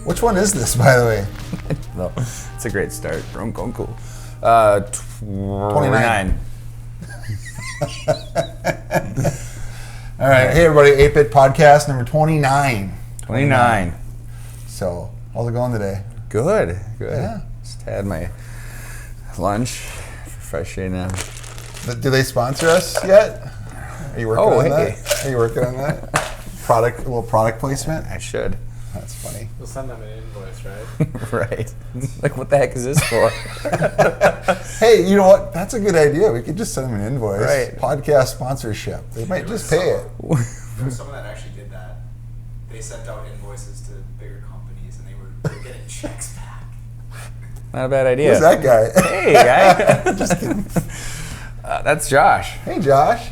Which one is this, by the way? No, it's a great start. 29. All right. Hey, everybody. 8-Bit Podcast number 29. 29. So, how's it going today? Good. Yeah. Just had my lunch. Refreshing. Do they sponsor us yet? Are you working on hey. that? Are you working on that? A little product placement? I should. That's funny. We'll send them an invoice, right? Right. Like, what the heck is this for? Hey, you know what? That's a good idea. We could just send them an invoice. Right. Podcast sponsorship. They might just pay it. There was someone that actually did that. They sent out invoices to bigger companies, and they were getting checks back. Not a bad idea. Who's that guy? Hey, guy. Just kidding. That's Josh. Hey, Josh.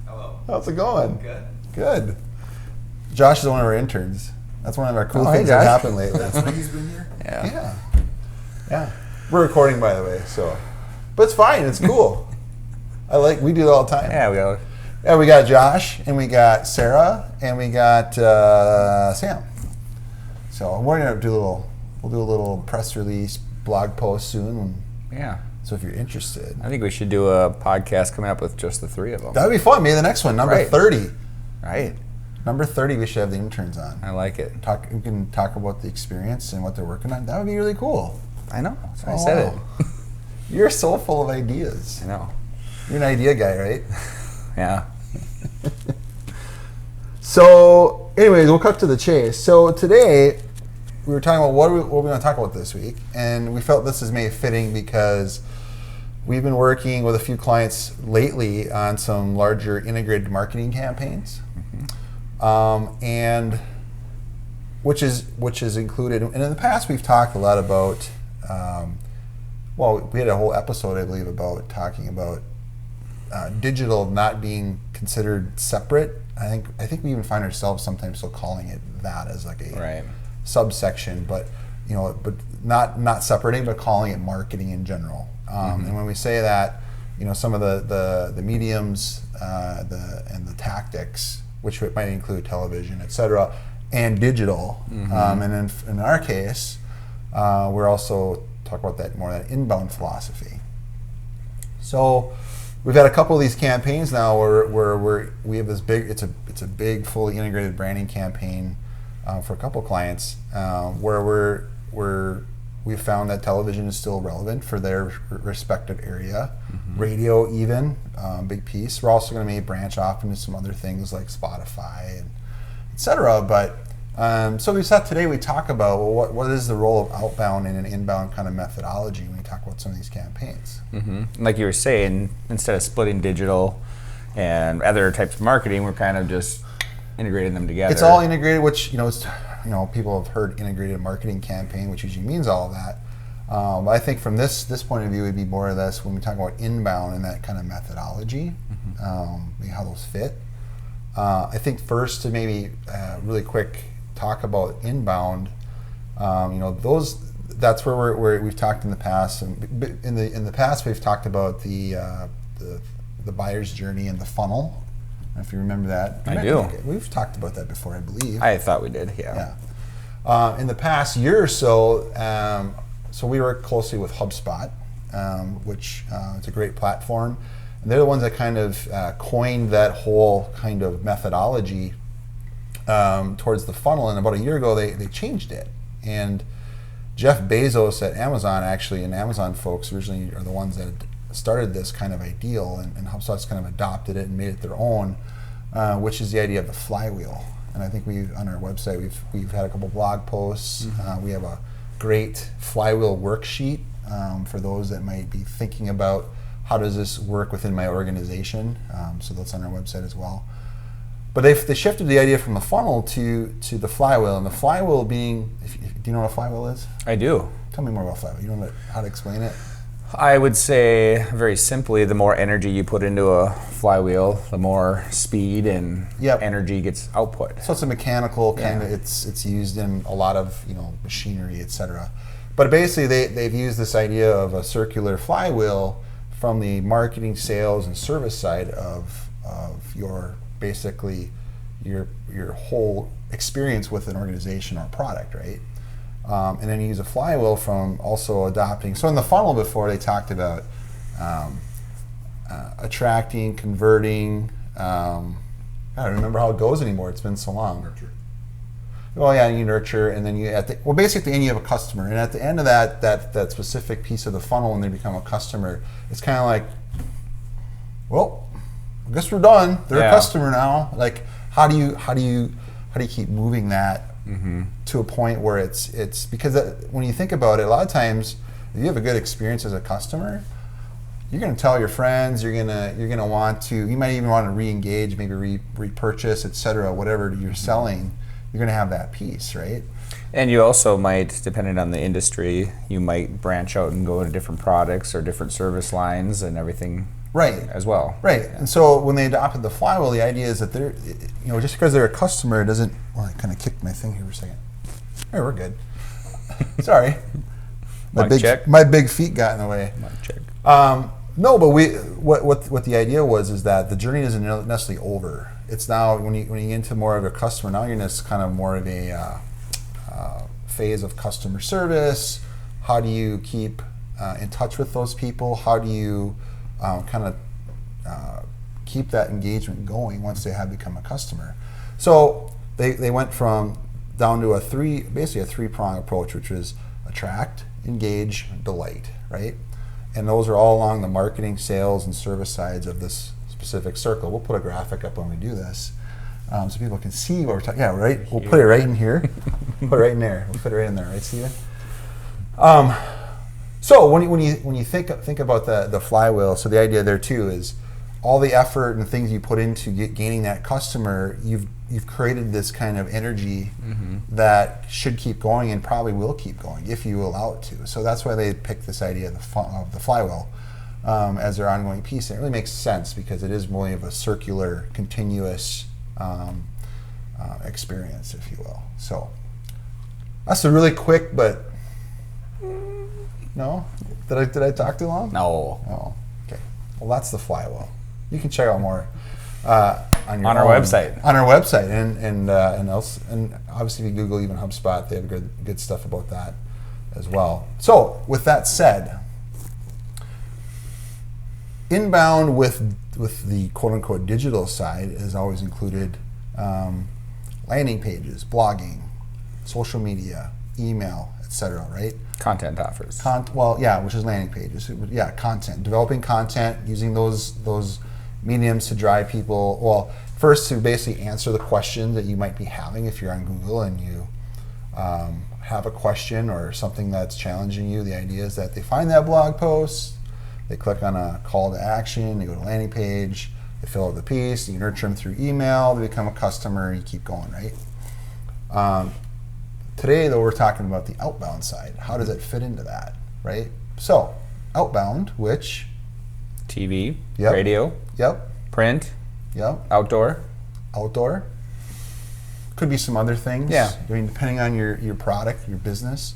Hello. How's it going? Good. Good. Josh is one of our interns. That's one of our cool Oh, hey, things that Josh. happened lately. That's why he's been here? Yeah. Yeah. We're recording, by the way, so. But it's fine. It's cool. We do it all the time. Yeah, we go. Yeah, we got Josh, and we got Sarah, and we got Sam. So we're gonna we'll do a little press release, blog post soon. Yeah. So if you're interested, I think we should do a podcast coming up with just the three of them. that'd be fun. Maybe the next one, number Right. 30. Right. Number 30, we should have the interns on. I like it. We can talk about the experience and what they're working on. That would be really cool. I know. That's why I said wow. it. You're so full of ideas. I know. You're an idea guy, right? Yeah. So, anyways, we'll cut to the chase. So today, we were talking about what we're going to talk about this week, and we felt this is maybe fitting because we've been working with a few clients lately on some larger integrated marketing campaigns, and which is included. And in the past, we've talked a lot about. We had a whole episode, I believe, about talking about digital not being considered separate. I think we even find ourselves sometimes still calling it that as like a Right. subsection, but not separating, but calling it marketing in general. And when we say that, some of the mediums, and the tactics, which might include television, et cetera, and digital. And in our case, we're also talk about that inbound philosophy. So we've had a couple of these campaigns now where we have this big. It's a big, fully integrated branding campaign for a couple of clients where we've found that television is still relevant for their respective area, radio even, big piece. We're also going to maybe branch off into some other things like Spotify and et cetera. But so we thought today we talk about what is the role of outbound and an inbound kind of methodology when we talk about some of these campaigns. Like you were saying, instead of splitting digital and other types of marketing, we're kind of just integrating them together. It's all integrated, which people have heard integrated marketing campaign, which usually means all of that. But I think from this point of view, it'd be more or less when we talk about inbound and that kind of methodology, maybe how those fit. I think first to maybe really quick talk about inbound. That's where we've talked in the past. And in the past, we've talked about the buyer's journey and the funnel. If you remember that, I do. We've talked about that before, I believe. I thought we did. Yeah. In the past year or so, so we work closely with HubSpot, which is a great platform. And they're the ones that kind of coined that whole kind of methodology towards the funnel. And about a year ago, they changed it. And Jeff Bezos at Amazon, actually, and Amazon folks originally are the ones that started this kind of ideal, and HubSpot's kind of adopted it and made it their own, which is the idea of the flywheel. And I think on our website we've had a couple blog posts. We have a great flywheel worksheet for those that might be thinking about how does this work within my organization. So that's on our website as well. But they shifted the idea from the funnel to the flywheel, and the flywheel being, do you know what a flywheel is? I do. Tell me more about flywheel. You know how to explain it? I would say very simply, the more energy you put into a flywheel, the more speed and energy gets output. So it's a mechanical kind of. It's used in a lot of machinery, etc. But basically, they've used this idea of a circular flywheel from the marketing, sales, and service side of your basically your whole experience with an organization or product, right? And then you use a flywheel from also adopting. So in the funnel before, they talked about attracting, converting. I don't remember how it goes anymore. It's been so long. Nurture. Well, yeah, you nurture, and then basically at the end you have a customer, and at the end of that specific piece of the funnel, when they become a customer, it's kind of like, well, I guess we're done. They're a customer now. Like, how do you keep moving that to a point where it's because when you think about it, a lot of times if you have a good experience as a customer, you're going to tell your friends. You're gonna want to. You might even want to re-engage, maybe repurchase, etc. Whatever you're selling, you're going to have that piece, right? And you also might, depending on the industry, you might branch out and go into different products or different service lines and everything. Right. As well. Right. Yeah. And so when they adopted the flywheel, the idea is that they're, just because they're a customer, it doesn't. Well, I kind of kicked my thing here for a second. Hey, we're good. Sorry. My big feet got in the way. Mic check. No, but what the idea was is that the journey isn't necessarily over. It's now when you get into more of a customer, now you're in this kind of more of a phase of customer service. How do you keep in touch with those people? How do you keep that engagement going once they have become a customer? So they went from down to basically a three-prong approach, which was attract, engage, delight, right? And those are all along the marketing, sales, and service sides of this specific circle. We'll put a graphic up when we do this, so people can see what we're talking. Yeah, right. We'll put it right in here. Put it right in there. We'll put it right in there, right, Steven? So when you think about the flywheel, so the idea there too is all the effort and things you put into gaining that customer, you've created this kind of energy that should keep going and probably will keep going if you allow it to. So that's why they picked this idea of the flywheel as their ongoing piece. And it really makes sense because it is more of a circular, continuous experience, if you will. So that's a really quick, but no? Did I talk too long? No. Oh, okay. Well, that's the flywheel. You can check out more on our website. On our website, and obviously if you Google even HubSpot, they have good stuff about that as well. So with that said, inbound with the quote unquote digital side is always included landing pages, blogging, social media, email, etc. Right? Content offers. Which is landing pages. Yeah, content, developing content, using those mediums to drive people. Well, first to basically answer the question that you might be having if you're on Google and you have a question or something that's challenging you. The idea is that they find that blog post, they click on a call to action, they go to a landing page, they fill out the piece, you nurture them through email, they become a customer, and you keep going, right? Today, though, we're talking about the outbound side. How does it fit into that, right? So, outbound, which? TV, radio, print, outdoor. Could be some other things. Yeah. I mean, depending on your product, your business,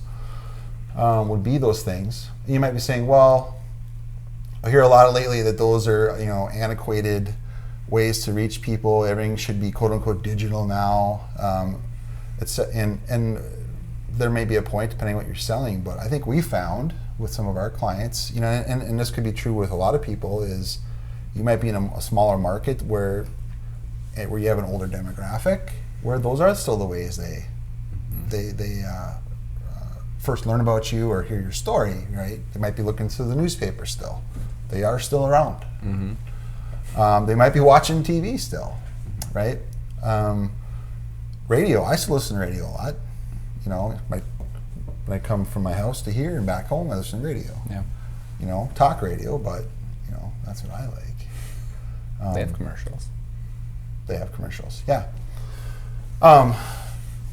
would be those things. You might be saying, well, I hear a lot lately that those are antiquated ways to reach people. Everything should be quote unquote digital now. And there may be a point depending on what you're selling, but I think we found with some of our clients, and this could be true with a lot of people, is you might be in a smaller market where you have an older demographic, where those are still the ways they first learn about you or hear your story, right? They might be looking through the newspaper still. They are still around. They might be watching TV still, right? Radio, I still listen to radio a lot. When I come from my house to here and back home, I listen to radio. Yeah. Talk radio, but that's what I like. They have commercials. Yeah.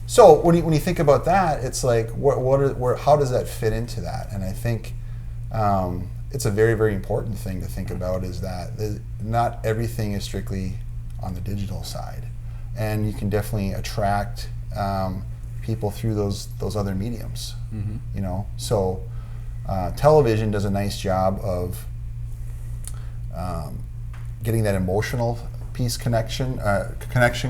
So when you think about that, it's like, how does that fit into that? And I think it's a very, very important thing to think about is that not everything is strictly on the digital side, and you can definitely attract people through those other mediums. So television does a nice job of getting that emotional piece connection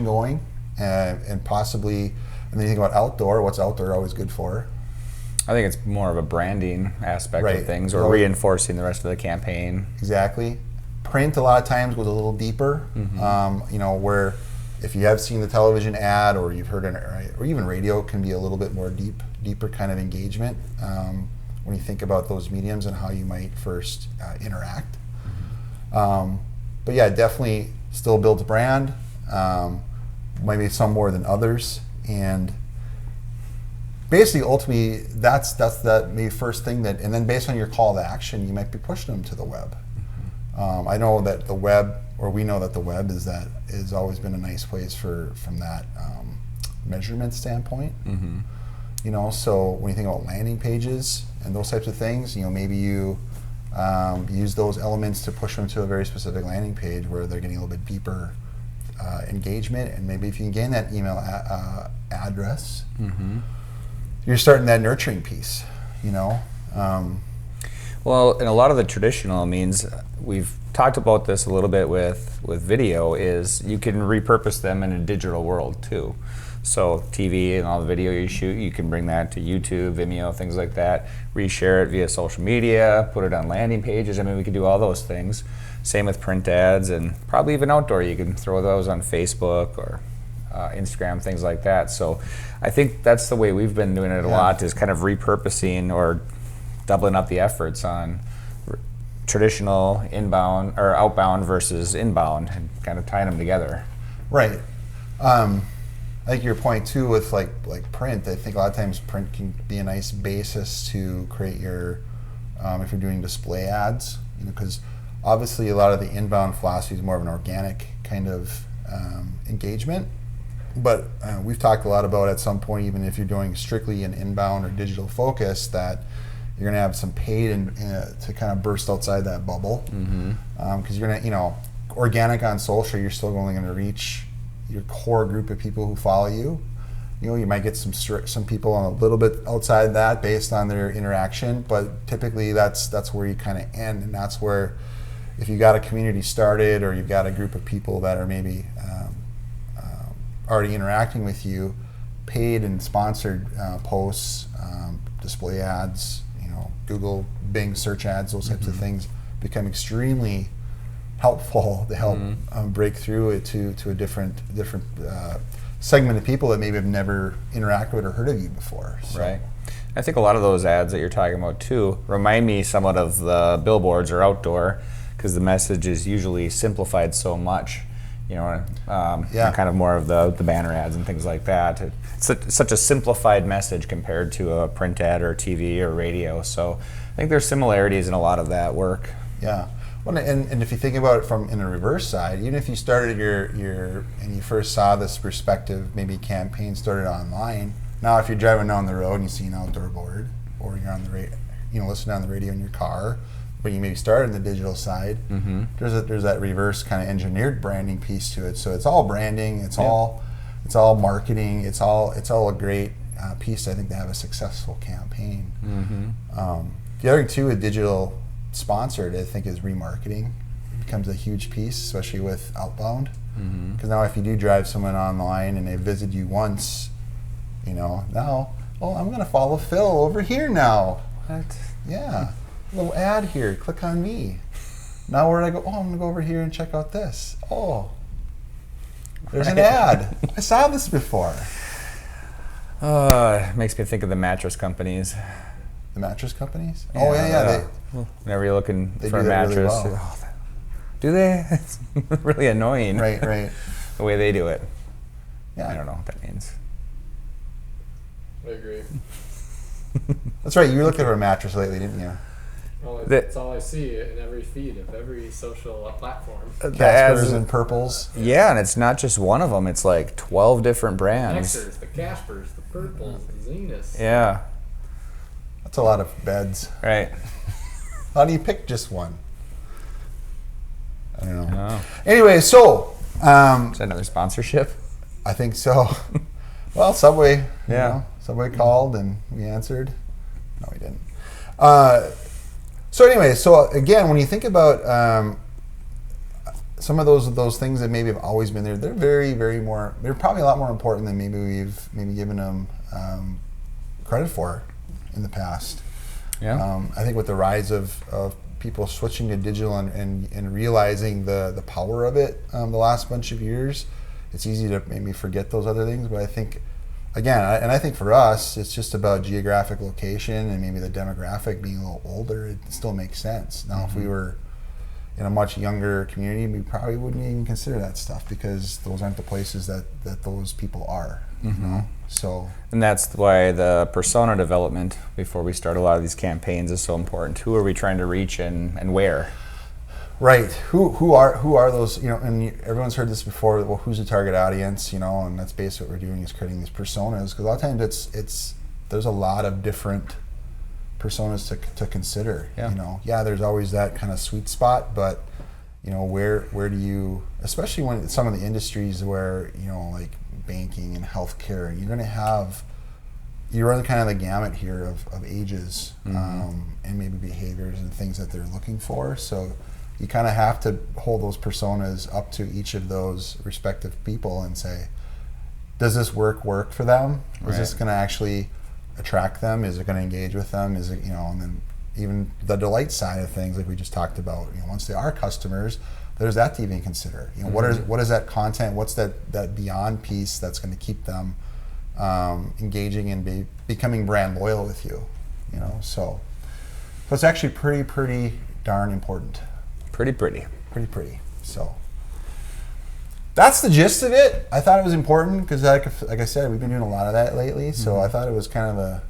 going, and possibly. And then you think about outdoor. What's outdoor always good for? I think it's more of a branding aspect Right. of things, or reinforcing the rest of the campaign. Exactly. Print a lot of times goes a little deeper. Where if you have seen the television ad or you've heard it, or even radio, can be a little bit more deeper kind of engagement when you think about those mediums and how you might first interact. But yeah, definitely still builds brand. Maybe some more than others, and basically, ultimately, that's that maybe first thing that, and then based on your call to action, you might be pushing them to the web. I know that the web, or we know that the web is always been a nice place from that measurement standpoint. So when you think about landing pages and those types of things, maybe you use those elements to push them to a very specific landing page where they're getting a little bit deeper engagement, and maybe if you can gain that email address, you're starting that nurturing piece. Well, in a lot of the traditional means, we've talked about this a little bit with video, is you can repurpose them in a digital world too. So TV and all the video you shoot, you can bring that to YouTube, Vimeo, things like that, reshare it via social media, put it on landing pages. I mean, we can do all those things. Same with print ads, and probably even outdoor. You can throw those on Facebook or Instagram, things like that. So I think that's the way we've been doing it a lot, is kind of repurposing or doubling up the efforts on traditional inbound or outbound versus inbound, and kind of tying them together. Right. I think your point too with like print. I think a lot of times print can be a nice basis to create your if you're doing display ads, because obviously a lot of the inbound philosophy is more of an organic kind of engagement. But we've talked a lot about, at some point, even if you're doing strictly an inbound or digital focus, that you're going to have some paid to kind of burst outside that bubble. Because you're going to, organic on social, you're still only going to reach your core group of people who follow you. You might get some people on a little bit outside that based on their interaction, but typically that's where you kind of end, and that's where, if you got a community started or you've got a group of people that are maybe already interacting with you, paid and sponsored posts, display ads, Google, Bing search ads, those types of things become extremely helpful to help break through it to a different segment of people that maybe have never interacted with or heard of you before. So. Right. I think a lot of those ads that you're talking about too remind me somewhat of the billboards or outdoor, because the message is usually simplified so much. Kind of more of the banner ads and things like that. It's such a simplified message compared to a print ad or TV or radio. So I think there's similarities in a lot of that work. Yeah. Well, and if you think about it from in the reverse side, even if you started and you first saw this perspective, maybe campaign started online. Now, if you're driving down the road and you see an outdoor board, or you're on the listening on the radio in your car, but you maybe started in the digital side, there's that reverse kind of engineered branding piece to it. So it's all branding, it's all marketing, it's all a great piece, I think, to have a successful campaign. The other thing too with digital sponsored, I think, is remarketing. It becomes a huge piece, especially with outbound. Because now if you do drive someone online and they visit you once, now, I'm going to follow Phil over here now. What? Yeah. Little ad here, click on me. Now where did I go? I'm gonna go over here and check out this. There's an ad. I saw this before. It makes me think of the mattress companies. The mattress companies? Yeah. Whenever you're looking for a mattress. Really well. Do they? It's really annoying. Right. The way they do it. Yeah. I don't know what that means. I agree. That's right, you were looking for a mattress lately, didn't you? Well, that's all I see in every feed of every social platform. Caspers and purples. Yeah, and it's not just one of them. It's like 12 different brands. Nexers, the Caspers, the Purples, the Zenus. Yeah. That's a lot of beds. Right. How do you pick just one? I don't know. Oh. Anyway, so... Is that another sponsorship? I think so. Well, Subway. Yeah. Subway called and we answered. No, we didn't. So anyway, so again, when you think about some of those things that maybe have always been there, they're they're probably a lot more important than maybe we've given them credit for in the past. Yeah. I think with the rise of people switching to digital and realizing the power of it the last bunch of years, it's easy to maybe forget those other things. But I think, again, I think for us, it's just about geographic location and maybe the demographic being a little older. It still makes sense. Now, if we were in a much younger community, we probably wouldn't even consider that stuff because those aren't the places that those people are. You know? So, And that's why the persona development before we start a lot of these campaigns is so important. Who are we trying to reach and where? right, who are those? You know, and everyone's heard this before. Well, who's the target audience? You know, and that's basically what we're doing is creating these personas. Because a lot of times there's a lot of different personas to consider. Yeah. You know, there's always that kind of sweet spot, but you know, where do you, especially when some of the industries where, you know, like banking and healthcare, you're on kind of the gamut here of ages, and maybe behaviors and things that they're looking for. So you kind of have to hold those personas up to each of those respective people and say, does this work for them? Is this going to actually attract them? Is it going to engage with them? Is it, you know, and then even the delight side of things, like we just talked about, you know, once they are customers, there's that to even consider. You know, what is that content? What's that beyond piece that's going to keep them engaging and becoming brand loyal with you? You know, so it's actually pretty darn important. Pretty. So that's the gist of it. I thought it was important because, like I said, we've been doing a lot of that lately. So I thought it was kind of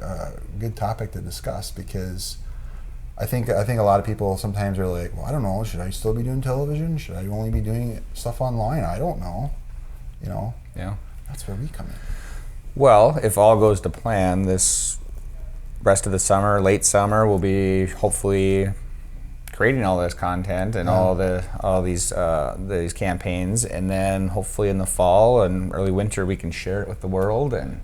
a good topic to discuss because I think a lot of people sometimes are like, well, I don't know, should I still be doing television? Should I only be doing stuff online? I don't know. You know? Yeah. That's where we come in. Well, if all goes to plan, this rest of the summer, late summer, we'll be hopefully creating all this content and all these campaigns, and then hopefully in the fall and early winter we can share it with the world, and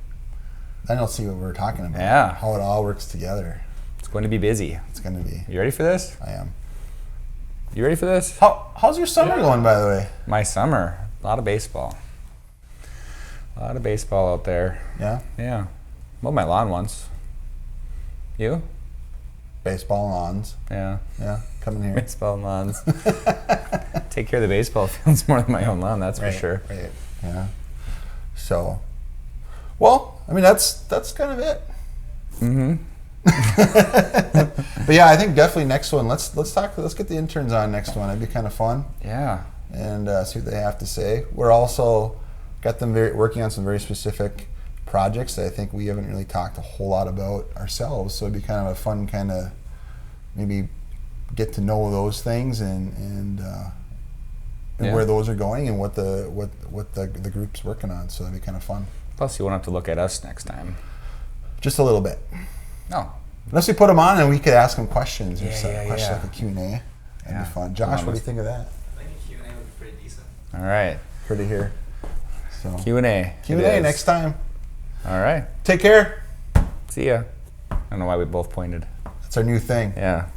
then you'll see what we're talking about. Yeah. How it all works together. It's going to be busy. It's going to be. You ready for this? I am. You ready for this? How's your summer going, by the way? My summer, a lot of baseball. A lot of baseball out there. Yeah? Yeah. Mowed my lawn once. You? Baseball and lawns. Yeah. Yeah, coming here. Baseball and lawns. Take care of the baseball fields more than my own lawn, that's for sure. Right. Yeah. So, well, I mean, that's kind of it. But yeah, I think definitely next one. Let's get the interns on next one. It'd be kind of fun. Yeah. And see what they have to say. We're also got them working on some very specific projects that I think we haven't really talked a whole lot about ourselves. So it'd be kind of a fun kind of maybe get to know those things and where those are going and what the group's working on. So that'd be kind of fun. Plus, you won't have to look at us next time. Just a little bit. No. Unless we put them on and we could ask them questions or questions yeah. like a Q&A. That'd Yeah. be fun. Josh, what do you think of that? I think a Q&A would be pretty decent. All right. Heard it here. So Q&A. Q&A next time. All right. Take care. See ya. I don't know why we both pointed. That's our new thing. Yeah.